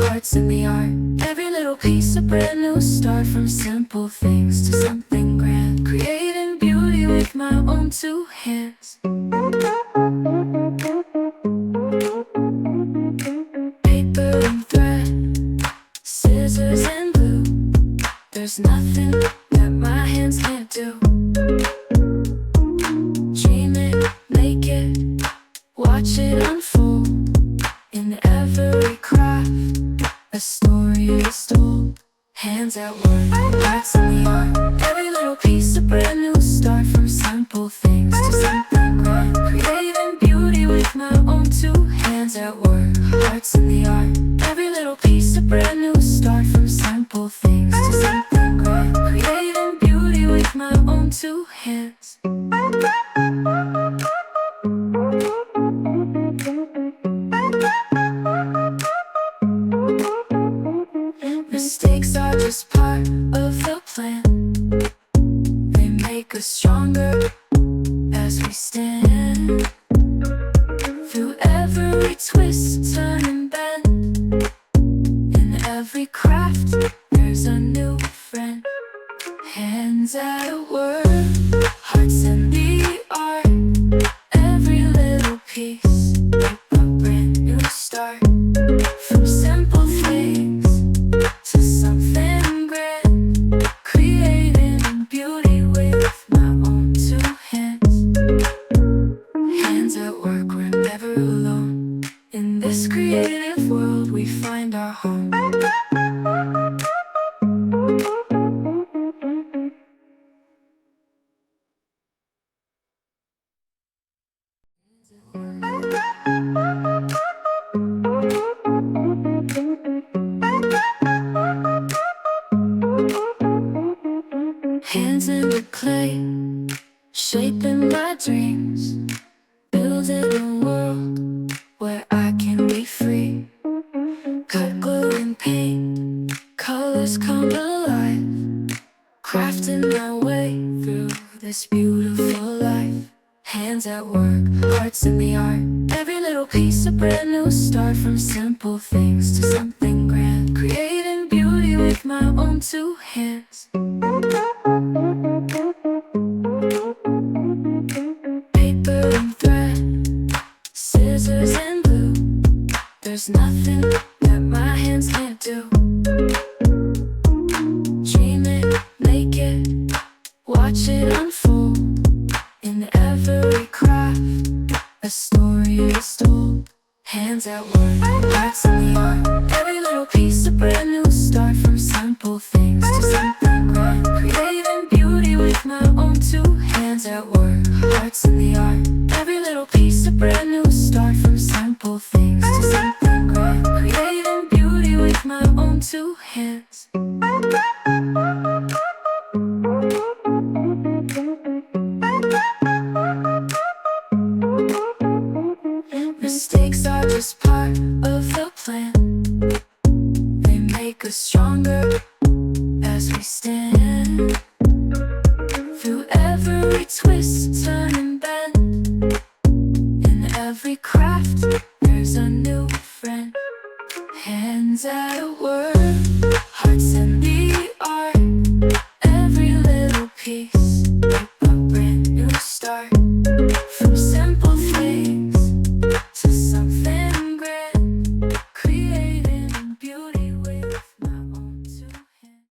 hearts in the art. Every little piece a brand new start, from simple things to something grand. Creating beauty with my own two hands. Paper and thread, scissors and glue. There's nothing that my hands can't do. Dream it, make it, watch it unfold. In every craft, a story is told. Hands at work, hearts in the art. Every little piece a brand new start, from simple things to something grand. Creating beauty with my own two hands at work, hearts in the art. Every little piece a brand new start, from simple things to something grand. Creating beauty with my own two hands. Mistakes are just part of the plan. They make us stronger as we stand. Through every twist, turn and bend. In every craft, there's a new friend. Hands at work, hearts in the art. Every little piece, a brand new start. From simple things to something grand. Creating beauty with my own two hands. Hands at work, we're never alone. In this creative world, we find our home. Hands in the clay, shaping my dreams. Building a world where I can be free. Cut, glue, and paint, colors come alive. Crafting my way through this beautiful life. Hands at work, hearts in the art. Every little piece a brand new start, from simple things to something grand. Creating beauty with my own two hands. Paper and thread, scissors and glue. There's nothing that my hands can't do. Dream it, make it, watch it unfold. In every craft, a story is told. Hands at work, hearts in the art. Every little piece a brand new start, from simple things to something grand. Creating beauty with my own two hands at work, hearts in the art. Every little piece a brand new start, from simple things to something grand. Creating beauty with my own two hands. Mistakes are just part of the plan. They make us stronger as we stand. Through every twist, turn